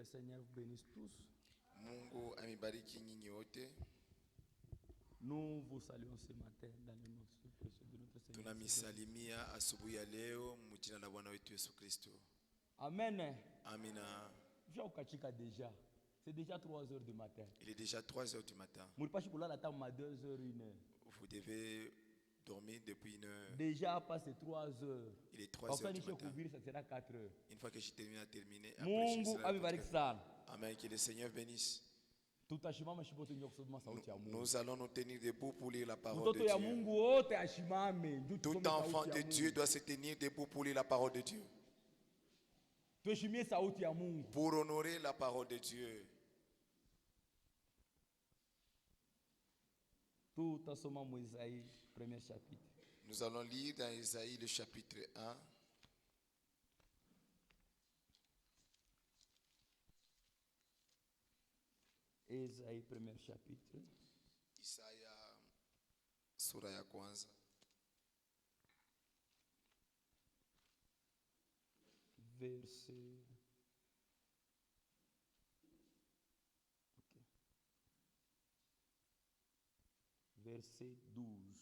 Seigneur vous bénisse tous. Mungu amibariki nyinyi wote. Nous vous saluons ce matin dans le nom précieux de notre Seigneur. Tunamisalimia asubuhi ya leo mjina la Bwana wetu Yesu Kristo. Amen. Amina. Déjà. C'est déjà 3 heures du matin. Il est déjà 3 heures du matin. Vous devez dormir depuis 1 heure. Déjà passé 3 heures. Il est 3 heures du matin. Ça sera 4 heures. Une fois que je termine à terminer, Mungu amebariki sana. Amen. Que le Seigneur bénisse. Nous allons nous tenir debout pour lire la parole de Dieu. Tout enfant de Dieu doit se tenir debout pour lire la parole de Dieu. Pour honorer la parole de Dieu. Tout en sommant Isaïe, premier chapitre. Nous allons lire dans Isaïe le chapitre 1. Isaïe, premier chapitre. Isaya sura ya kwanza. Verset. Okay. Verset 12.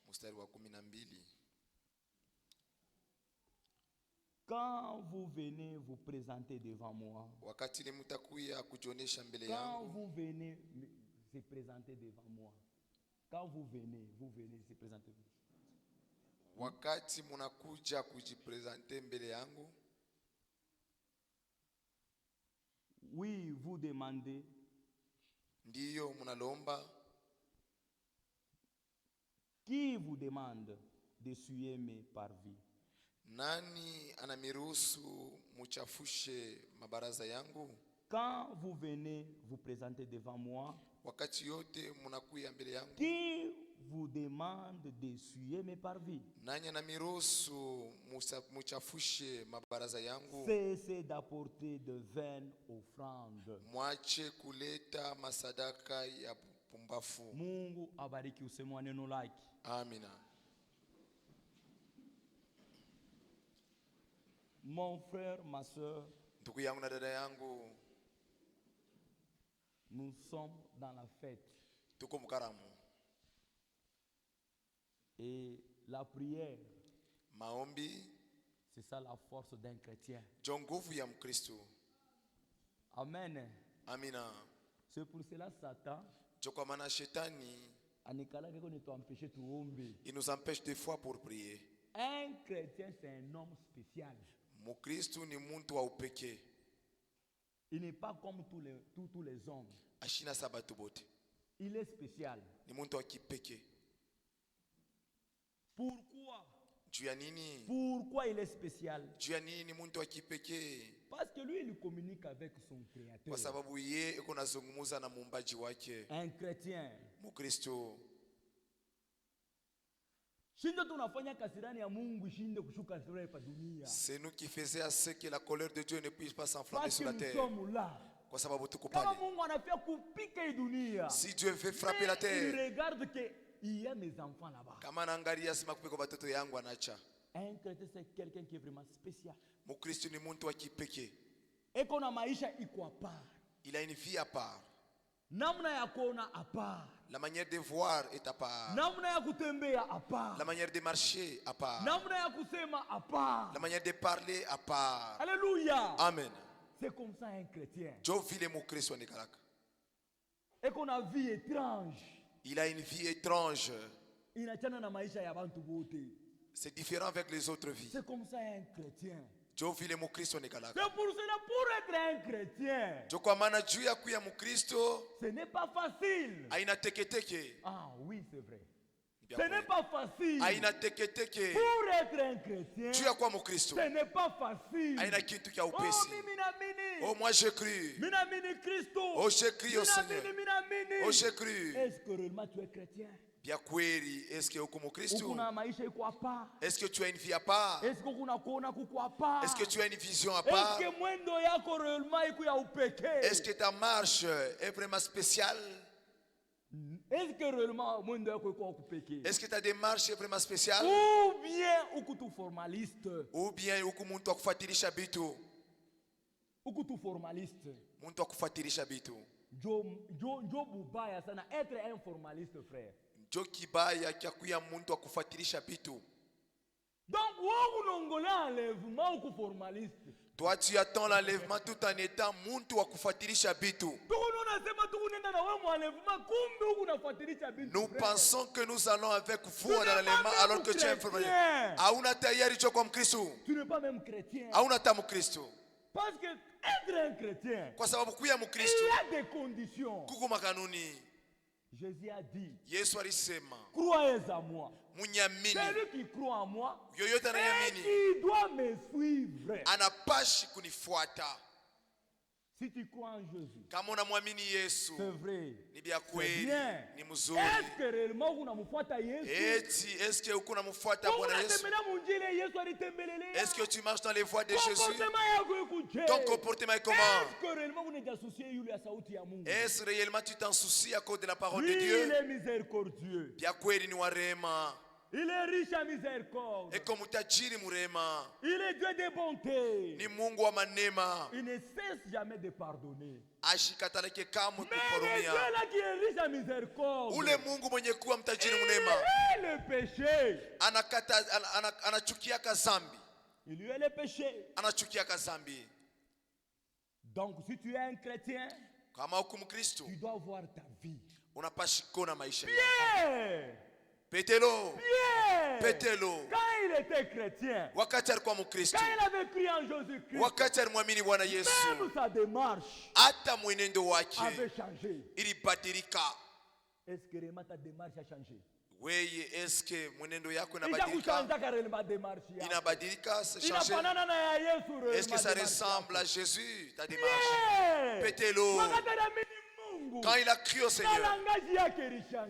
Mstari wa 12. Quand vous venez vous présenter devant moi, wakati mtakuya kujionesha mbele quand yangu, vous venez se présenter devant moi, quand vous venez se présenter, wakati munakuja kujipresenter mbele yangu, oui, vous demandez, ndiyo munalomba, qui vous demande d'essuyer mes parvis? Nani anamiruhusu muchafushe mabaraza yangu? Quand vous venez vous présenter devant moi, wakati yote munakuya mbele yangu, qui vous demande d'essuyer mes parvis? Nani anamiruhusu muchafushe mabaraza yangu? Cessez d'apporter de vaines offrandes. Mwache kuleta masadaka ya pumbafu. Mungu abariki useme neno lake. Amina. Mon frère, ma soeur, ndugu yangu na dada yangu, nous sommes dans la fête. Tuko mkaramu. Et la prière, maombi, c'est ça la force d'un chrétien. Nguvu ya Mkristo. Amen. Amina. C'est pour cela Satan, kwa maana shetani, il nous empêche des fois pour prier. Un chrétien, c'est un homme spécial. Mukristo ni muntu wa upekee. Il n'est pas comme tous les hommes. Ashina sabatu bote. Il est spécial. Ni muntu wa kipekee. Pourquoi? Juu ya nini? Pourquoi il est spécial? Juu ya nini muntu wa kipekee? Parce que lui, il communique avec son créateur. Kwa sababu yeye yuko nazungumza na muumbaji wake. Un chrétien. Mukristo. C'est nous qui faisons à ce que la colère de Dieu ne puisse pas s'enflammer sur la terre. Kwa sababu tuko pale. Si Dieu veut frapper la terre, il regarde que il y a mes enfants là-bas. Kama naangalia sima kupeko batoto yangu anacha. Un chrétien, c'est quelqu'un qui est vraiment spécial. Mukristo ni muntu wa kipekee. Et qu'on a maisha iko à part. Il a une vie à part. Namna ya kuona à part. La manière de voir est à part. Namna ya kutembea à part. La manière de marcher à part. Namna ya kusema à part. La manière de parler à part. Alléluia. Amen. C'est comme ça un chrétien. Jo vile Mukristo ni kalaka. Et qu'on a vie étrange. Il a une vie étrange. Inachana na maisha ya bantu bote. C'est différent avec les autres vies. C'est comme ça un chrétien. Jo vile Mukristo ni kalaka. C'est pour cela, pour être un chrétien, jo kwa maana juu ya kuya Mukristo, ce n'est pas facile. Aina teketeke. Ah oui, c'est vrai. Ce n'est pas facile. Aina teketeke. Pour être un chrétien, juu ya kuwa Mukristo, ce n'est pas facile. Aina kintu kia upesi. Oh, minamini. Oh, moi j'ai cru. Minamini Christo. Oh, j'ai cru au Seigneur. Minamini. Oh, j'ai cru. Est-ce que réellement tu es chrétien? Bia kweli, est-ce que uko Mukristo? Est-ce que tu as une vie à part? Est-ce que tu as une vision à part? Est-ce que ta marche est vraiment spéciale? Est-ce que réellement est-ce que ta démarche est vraiment spéciale? Ou bien ukutu formaliste? Ou bien ukumuntu akufuatilisha bitu? ukutu formaliste. Muntu akufuatilisha bitu. Jo bubaya sana être un formaliste, frère. Jo kibaya kyakuya muntu akufuatilisha bitu. Donc wo unongola enlèvement uku formaliste. Toi tu attends l'enlèvement tout en étant muntu akufuatilisha bitu. Nous pensons que nous allons avec vous dans l'enlèvement alors que tu es un formaliste. Auna tayari cho kwa Mkristo. Tu n'es pas même chrétien. Auna ta Mkristo. Parce que être un chrétien, kwa sababu kuya Mkristo, il y a des conditions. Kuko makanuni. Jésus a dit, Yesu alisema, croyez en moi. Munyamini. Celui qui croit en moi, yoyote anayamini, il doit me suivre. Anapashi kunifuata. Si tu crois en Jésus, kama unamwamini Yesu, c'est vrai, ni bia kweli, ni mzuri. Est-ce que réellement unamfuata Yesu? Est-ce que uko unamfuata Bwana Yesu? Est-ce que tu marches dans les voies de Jésus? Ton comportement est comment? Est-ce réellement tu t'en soucies à cause de la parole de Dieu? Il est miséricordieux. Bia kweli ni warema. Il est riche en miséricorde. Eko mutajiri murema. Il est Dieu de bonté. Ni Mungu wa manema. Il ne cesse jamais de pardonner. Ashikataleke kamwe kuporomia. kuporomia. Mais Dieu là qui est riche en miséricorde. Ule Mungu mwenye kuwa mtajiri mnema. Il est le péché. Anachukia kazambi. Il lui est le péché. Anachukia kazambi. Donc si tu es un chrétien, kama uko Mkristo, tu dois voir ta vie. Unapashi kuona maisha yako. Pierre. Petelo. Pierre. Petelo. Quand il était chrétien, wakati alikuwa Mkristo, quand il avait cru en Jésus-Christ, wakati alimwamini Bwana Yesu, même sa démarche hata mwenendo wake avait changé. ilibadilika. Est-ce que vraiment ta démarche a changé? Weye, eske mwenendo yako inabadilika? Inabadilika, c'est changé. Est-ce que ça ressemble à Jésus, ta démarche? Pétez-le. Quand il a crié au Seigneur,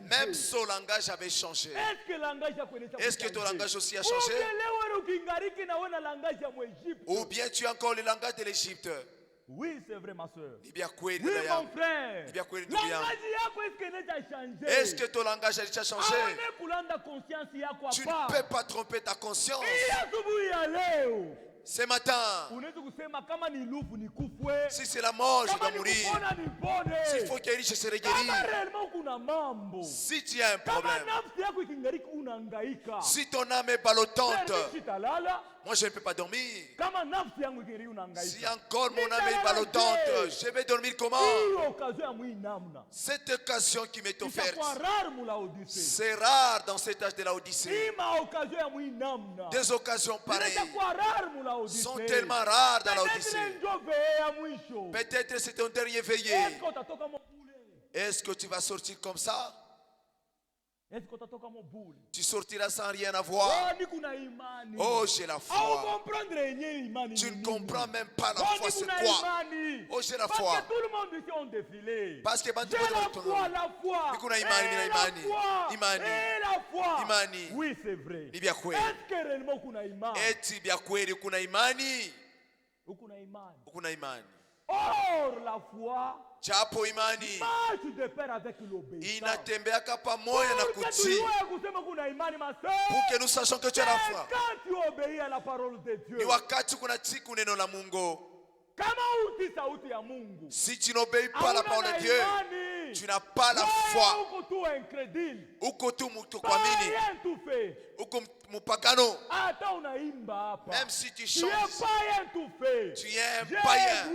même son langage avait changé. Est-ce que ton langage aussi a changé? Ou bien tu as encore le langage de l'Égypte? Oui, c'est vrai, ma soeur. Oui, mon frère. Est-ce que ton langage a déjà changé? Tu ne peux pas tromper ta conscience. Ce matin, si c'est la mort, je dois mourir. S'il faut guérir, je serai guéri. Si tu as un problème, si ton âme est ballottante, moi je ne peux pas dormir. Si encore mon âme est ballottante, je vais dormir comment? Cette occasion qui m'est offerte, c'est rare dans cet âge de la Odyssée. Des occasions pareilles sont tellement rares dans la Odyssée. Peut-être c'est ton dernier veillé. Est-ce que tu vas sortir comme ça? Tu sortiras sans rien avoir. Oh, j'ai la foi. Tu ne comprends même pas la foi, c'est quoi? Oh, j'ai la foi. Parce que la foi. Imani. Oui, c'est vrai. Eti bya kweli kuna imani. Ukuna imani. Or la foi, japo imani inatembeaka pamoja na kutii. Pour que nous sachions que tu as la foi, ni wakati kunatii neno la Mungu. Si tu n'obéis pas à la parole de Dieu, tu n'as pas la foi. Uko tu kuamini. Uko mupagano. Même si tu chantes, tu es un païen.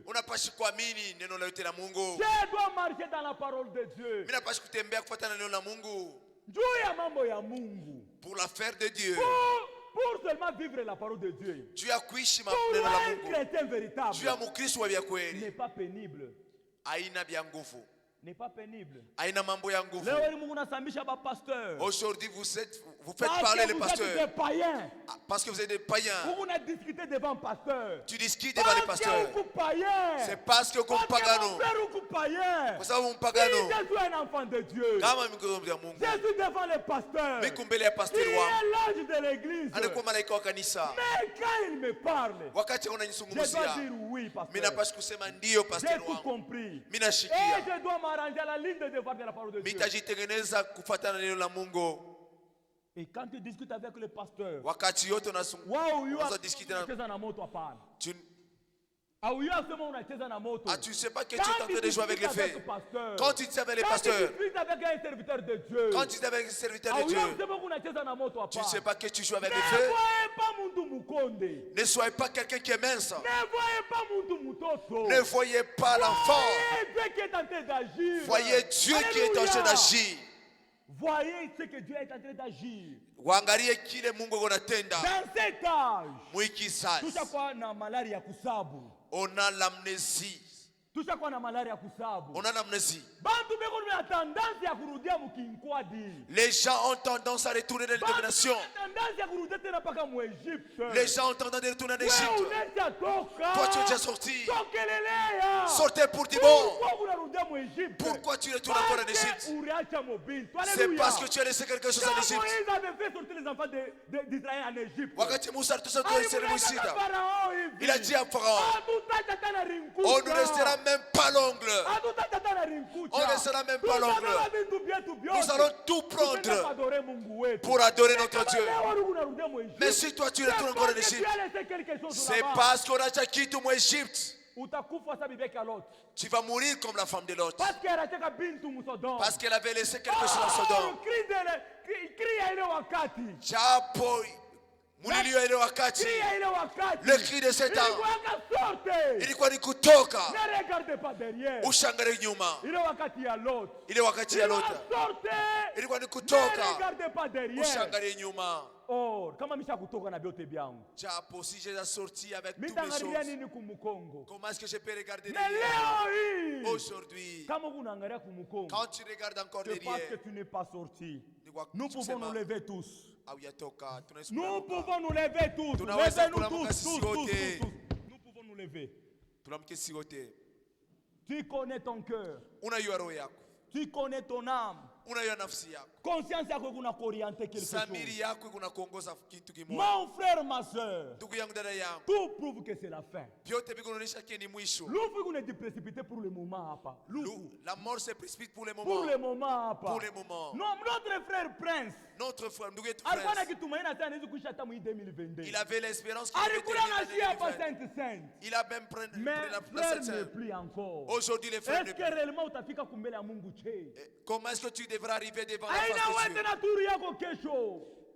Unapashi kuamini neno la yote la Mungu. Mimi napashi kutembea kufuatana na neno la Mungu. Pour l'affaire de Dieu. Pour seulement vivre la parole de Dieu. Tu as kuishi maneno la Mungu. Pour un chrétien véritable. Tu as Mkristo wa kweli. N'est pas pénible. Haina bya nguvu. N'est pas pénible. Haina mambo ya nguvu. Aujourd'hui vous faites parler les pasteurs. Parce que vous êtes des païens. Tu discutes devant les pasteurs. C'est parce que comme pagano. Vous savez mon pagano. Jésus est un enfant de Dieu. Jésus devant les pasteurs. Il est l'âge de l'église. Mais quand il me parle, je dois dire oui, pasteur. J'ai tout compris. Et je dois m'arranger à la ligne de devoir de la parole de Dieu. Et quand tu discutes avec le pasteur, Ah, tu ne sais pas que tu es en train de jouer avec les feux. Quand tu te avec les pasteurs, quand tu es avec un serviteur de Dieu, tu ne sais pas que tu joues avec les feux. Ne soyez pas quelqu'un qui est mince. Ne voyez pas l'enfant. Voyez Dieu qui est en train d'agir. Voyez ce que Dieu est en train d'agir. Dans cet âge, tushakuwa na malaria kusabu. On a l'amnésie. Tushakuwa na malaria kusabu. On a l'amnésie. Bantu beko na tendance ya kurudia mukinkwadi. Les gens ont tendance à retourner dans les dominations. Les gens ont tendance à retourner en Égypte. Toi tu es déjà sorti. Sortez pour dire bon. Pourquoi tu retournes encore en Égypte? C'est parce que tu as laissé quelque chose en Égypte. Il a dit à Pharaon, on ne restera même pas l'ongle. On ne restera même pas l'ongle. Nous allons tout prendre pour adorer notre Dieu. Mais si toi tu retournes encore en Égypte, c'est parce qu'on a déjà quitté l'Égypte. Tu vas mourir comme la femme de Lot. Parce qu'elle avait laissé quelque chose dans Sodome. Le cri de Satan. Ilikuwa ni kutoka. Ushangare nyuma. Ile wakati ya Lot. Ilikuwa ni kutoka. Ushangare nyuma. Or, kama misha kutoka na vyote vyangu. Japo si j'ai sorti avec toutes les choses. Nini kumukongo? Comment est-ce que je peux regarder derrière? Aujourd'hui, kama unaangalia kumukongo, quand tu regardes encore derrière, parce que tu n'es pas sorti. Nous pouvons nous lever tous. Nous pouvons nous lever tous. Levez-nous tous. Nous pouvons nous lever. Tu connais ton cœur. Tu connais ton âme. Conscience yako kuna orienter quelque chose. Mon frère, ma soeur, tout prouve que c'est la fin. L'ouvre qu'on est précipité pour le moment. La mort se précipite pour le moment. Pour le moment. Pour le moment. Non, notre frère Prince. Notre frère, il avait l'espérance qu'il il a même pris la Sainte encore. Aujourd'hui, les frères est-ce que réellement comment est-ce que tu devras arriver devant la face de Dieu?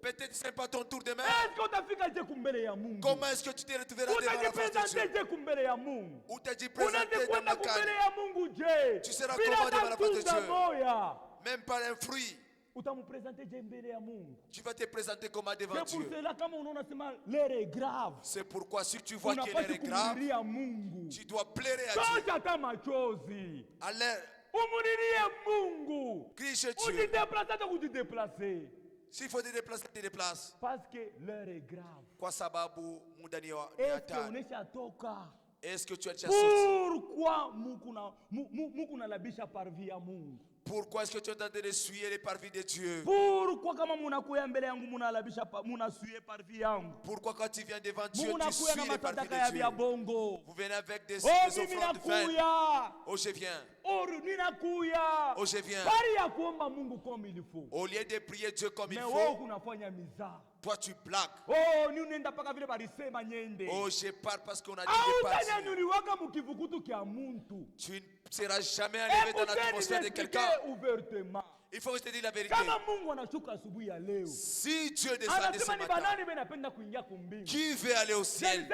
Peut-être ce n'est pas ton tour demain. Comment est-ce que tu t'es retrouvé devant la face de Dieu? Ou t'as dit présenter dans la canne. Tu seras comment devant la face de Dieu? Même pas un fruit. Tu vas te présenter comment devant Dieu. C'est pourquoi si tu vois que l'heure est grave, tu dois plaire à Dieu. Crie chez Dieu. S'il faut te déplacer, te déplace. Parce que l'heure est grave. Kwa sababu muda ni hatari. Est-ce que tu as déjà sorti? Pourquoi mukuna labisha parvi ya Mungu? Pourquoi est-ce que tu es en train de suyer les parvis de Dieu? Pourquoi kama munakuya mbele yangu munalabisha munasuye parvi yangu? Pourquoi quand tu viens devant Dieu tu suis les parvis de Dieu? Vous venez avec des offrandes vaines. Oh je viens. Oh je viens. Au lieu de prier Dieu comme il faut, toi tu blagues. Oh je parle parce qu'on a dit de partir. Tu ne seras jamais arrivé dans l'atmosphère de quelqu'un. Il faut que je te dise la vérité. Si Dieu descendait ce matin, qui veut aller au ciel?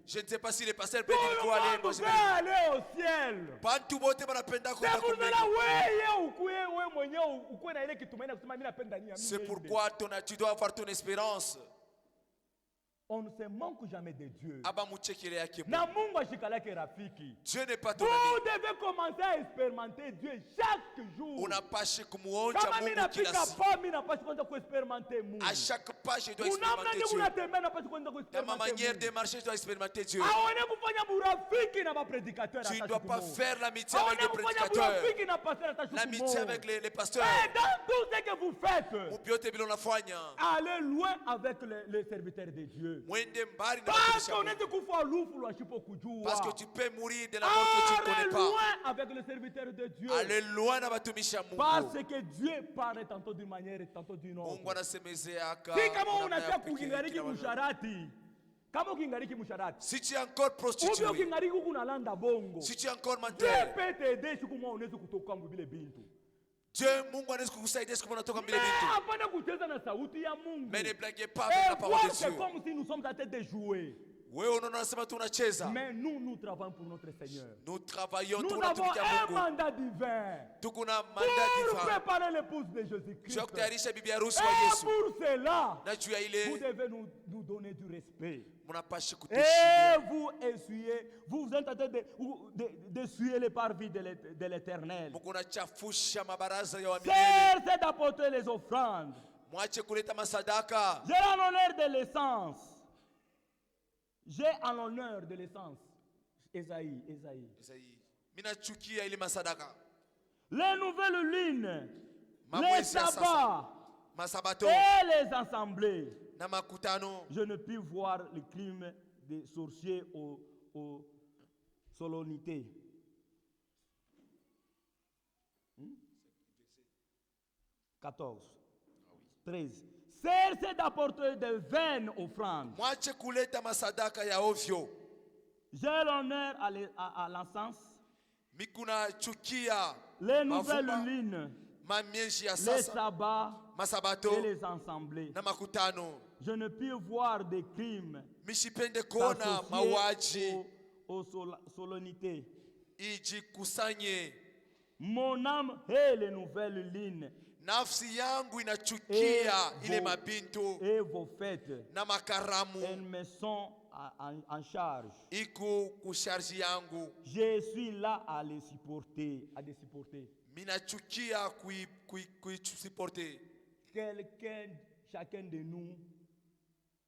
Je ne sais pas si les pasteurs peuvent dire quoi aller. Moi je vais aller au ciel. C'est pourquoi tu dois avoir ton espérance. On ne se manque jamais de Dieu. Dieu n'est pas ton ami. Vous devez commencer à expérimenter Dieu chaque jour. À chaque pas, je dois expérimenter Dieu. Dans ma manière de marcher, je dois expérimenter Dieu. Tu ne dois pas faire l'amitié avec les prédicateurs, l'amitié avec les pasteurs. Dans tout ce que vous faites, allez loin avec les serviteurs de Dieu. Parce que tu peux mourir de la mort que tu ne connais pas. Loin avec le serviteur de Dieu. Allez loin avec Tumisha Mungu. Parce que Dieu parle tantôt d'une manière et tantôt d'une autre. Si kama unatia kuingariki musharati, Si tu es encore prostitué, si tu es encore menteur, Dieu Mungu anaweza kukusaidia siku unatoka mbele bintu. Mais ne blaguez pas avec la parole de Dieu. C'est comme si nous sommes en train de jouer. Wewe unasema tunacheza. Mais nous travaillons pour notre Seigneur. Nous travaillons pour notre Seigneur. Nous avons un mandat divin. Tuko na mandat divin. Pour préparer l'épouse de Jésus-Christ. Et pour cela, vous devez nous donner du respect. Et vous essuyez, vous êtes en train d'essuyer les parvis de l'Éternel. C'est d'apporter les offrandes. J'ai en honneur de l'essence. J'ai en honneur de l'essence. Esaïe. Les nouvelles lunes, les sabbats et les assemblées. Je ne puis voir le crime des sorciers aux solennités. 14, 13. Cessez d'apporter de vaines offrandes. J'ai l'honneur à l'encens, les nouvelles lunes, les sabbats et les assemblées. Je ne puis voir des crimes associés aux solennités. Mon âme hait les nouvelles lunes. Nafsi yangu inachukia ile mabintu et vos fêtes na makaramu. Elles me sont en charge. Iko kusharji yangu. Je suis là à les supporter, Minachukia kui supporter. Chacun de nous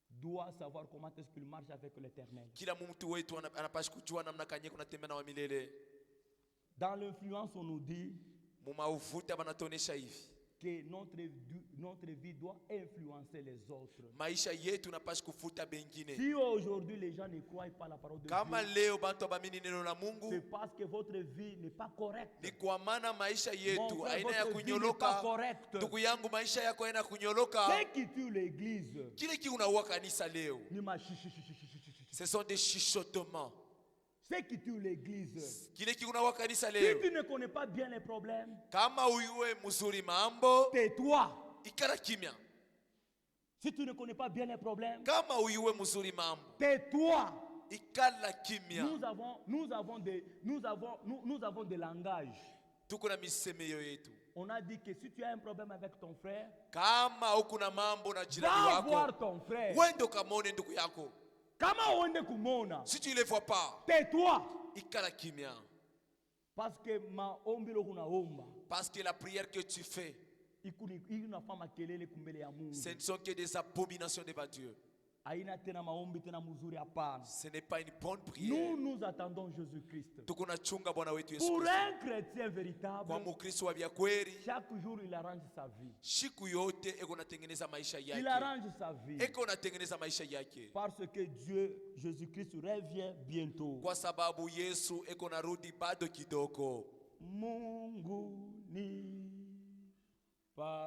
doit savoir comment est-ce qu'il marche avec l'Éternel. Kila mtu wetu anapaswa kujua namna kanye kunatembea na wa milele. Dans l'influence on nous dit mumauvuta banatuonesha hivi que notre vie doit influencer les autres. Maisha yetu napaswa kufuta bengine. Si aujourd'hui les gens ne croient pas la parole de Dieu, kama leo bantu abamini neno la Mungu, c'est parce que votre vie n'est pas correcte. Ni kwa maana maisha yetu aina ya kunyoloka. Ndugu yangu, maisha yako aina kunyoloka. Ce qui tue l'église, kile ki unaua kanisa leo, ce sont des chuchotements. Ce qui tue l'église. Si tu ne connais pas bien les problèmes, tais-toi. Si tu ne connais pas bien les problèmes, tais-toi. Nous avons des langages. On a dit que si tu as un problème avec ton frère, va voir ton frère. Si tu ne les vois pas, tais-toi. Parce que la prière que tu fais, ce ne sont que des abominations devant Dieu. Ce n'est pas une bonne prière. Nous attendons Jésus-Christ. Pour un chrétien véritable, chaque jour il arrange sa vie. Il arrange sa vie. Parce que Dieu, Jésus-Christ revient bientôt. Mungu ni palipote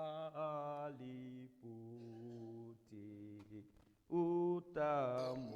utamu